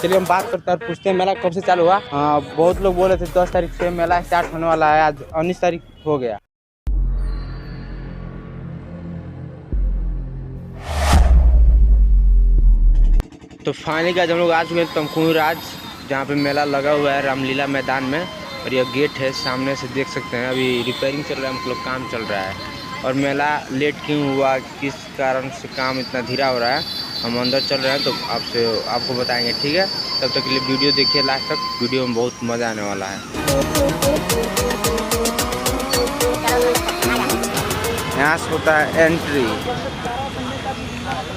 चलिए हम बात करते हैं और पूछते हैं मेला कब से चालू हुआ। बहुत लोग बोले थे 10 तारीख से मेला स्टार्ट होने वाला है, आज 19 तारीख हो गया। तो फाइनली का हम लोग आ चुके हैं तमकुही राज, जहाँ पे मेला लगा हुआ है रामलीला मैदान में। और यह गेट है, सामने से देख सकते हैं। अभी रिपेयरिंग चल रहा है, मतलब काम चल रहा है। और मेला लेट क्यों हुआ, किस कारण से काम इतना धीरा हो रहा है, हम अंदर चल रहे हैं तो आपको बताएंगे, ठीक है। तब तक के लिए वीडियो देखिए लास्ट तक, वीडियो में बहुत मज़ा आने वाला है। यहाँ से होता है एंट्री,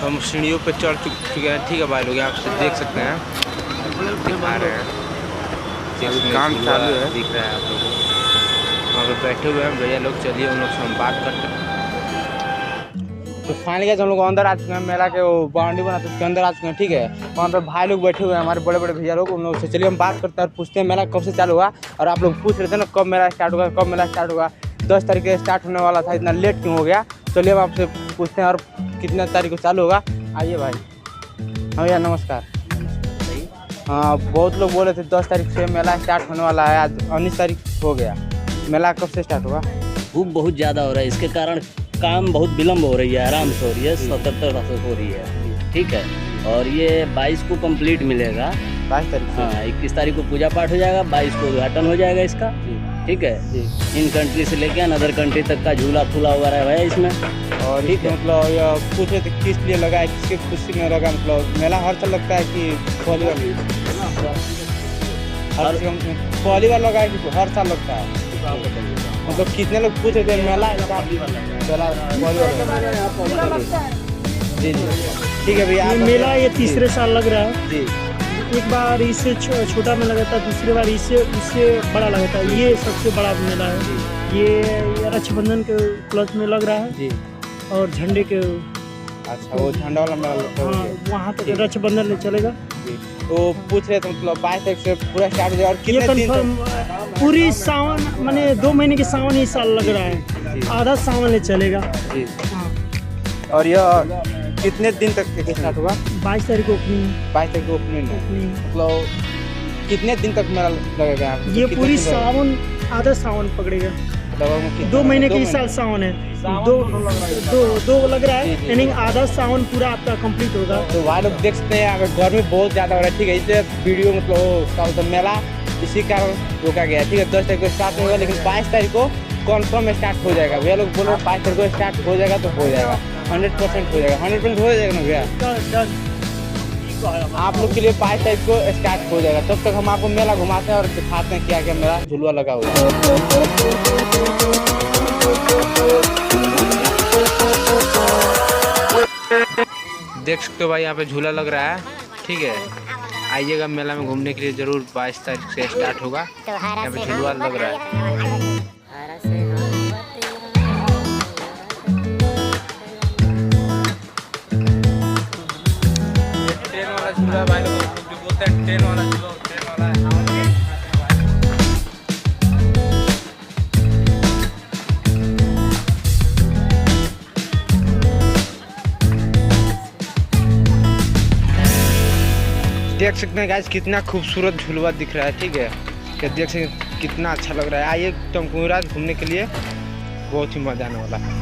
हम सीढ़ियों पे चढ़ चुके हैं, ठीक है भाई लोग, आप से देख सकते हैं, दिखा रहे हैं, काम चालू है, दिख रहा है आप लोगों को। वहाँ पे बैठे हुए हैं भैया लोग, चलिए उन लोग से हम बात करते हैं। तो फाइनली हम लोग अंदर आ चुके हैं, मेला के वो बाउंड्री बना उसके अंदर आ चुके हैं, ठीक है। वहाँ पे भाई लोग बैठे हुए हैं, हमारे बड़े बड़े भैया लोग, उन लोग से चलिए हम बात करते हैं और पूछते हैं मेला कब से चालू हुआ। और आप लोग पूछ रहे थे ना कब मेला स्टार्ट होगा, कब मेला स्टार्ट होगा। 10 तारीख से स्टार्ट होने वाला था, इतना लेट क्यों हो गया। चलिए हम आपसे पूछते हैं और कितना तारीख को चालू होगा। आइए भाई। हाँ भैया नमस्कार। हाँ, बहुत लोग बोले थे 10 तारीख से मेला स्टार्ट होने वाला है, आज 19 तारीख हो गया। मेला कब से स्टार्ट होगा। धूप बहुत ज़्यादा हो रहा है, इसके कारण काम बहुत विलम्ब हो रही है, आराम से हो रही है, 77% हो रही है, ठीक है। और ये 22 को कंप्लीट मिलेगा, 22 तारीख से। हाँ, 21 तारीख को पूजा पाठ हो जाएगा, 22 को उद्घाटन हो जाएगा इसका, ठीक है। इन कंट्री से लेके अनदर कंट्री तक का झूला फूला वगैरह है इसमें। और ठीक है, मतलब ये पूछ रहे थे किस लिए लगा है, किसके खुशी में लगा, मतलब मेला हर साल लगता है कि पहली बार लगा है कि हर साल लगता है। मतलब कितने लोग पूछ रहे थे मेला जी जी, ठीक है भैया। मेला ये तीसरे साल लग रहा है जी। एक बार इससे छोटा में लगा था, दूसरी बार इससे बड़ा लगा था, ये सबसे बड़ा मेला है। ये रक्षाबंधन के उपलक्ष्य में लग रहा है जी। और झंडे के, अच्छा वो झंडा वाला मेला लगता है। हाँ, वहाँ तक रक्षाबंधन में चलेगा जी। तो पूछ रहे थे मतलब 22 तारीख से पूरा स्टार्ट हो जाएगा। और ये कितने दिन कंफर्म पूरी सावन, माने 2 महीने की सावन इस साल लग रहा है, आधा सावन चलेगा जी। हाँ। और यह कितने दिन तक स्टार्ट होगा। 22 तारीख को ओपनिंग, 22 तारीख को ओपनिंग है, मतलब कितने दिन तक मेला लगेगा। ये पूरी सावन, आधा सावन पकड़ेगा, 2 महीने के इस साल सावन है, दो लग रहा है, यानी आधा सावन पूरा आपका कंप्लीट होगा। तो भाई लोग देख सकते हैं, अगर गर्मी बहुत ज़्यादा हो रहा है, ठीक है, इसलिए वीडियो मतलब मेला इसी कारण रोका गया है, ठीक है। 10 तारीख को स्टार्ट होगा, लेकिन 22 तारीख को कॉन्फर्म स्टार्ट हो जाएगा। भैया लोग बोल रहे 22 तारीख को स्टार्ट हो जाएगा, तो हो जाएगा, 100% हो जाएगा, 100% हो जाएगा ना भैया। आप लोग के लिए 22 तारीख को स्टार्ट हो जाएगा। तब तक हम आपको मेला घुमाते हैं और दिखाते हैं क्या क्या मेला झुलुआ लगा हुआ है। देख सकते हो भाई, यहाँ पे झूला लग रहा है, ठीक है। आइएगा मेला में घूमने के लिए जरूर। 22 तारीख से स्टार्ट होगा, यहाँ पे झुलुआ लग रहा है। ट्रेन वाला झूला भाई लोग बोलते हैं, ट्रेन वाला झूला, ट्रेन वाला है। देख सकते हैं गाइस, कितना खूबसूरत झुलवा दिख रहा है, ठीक है। देख सकते हैं कितना अच्छा लग रहा है। आइए तमकुही राज घूमने के लिए, बहुत ही मजा आने वाला है।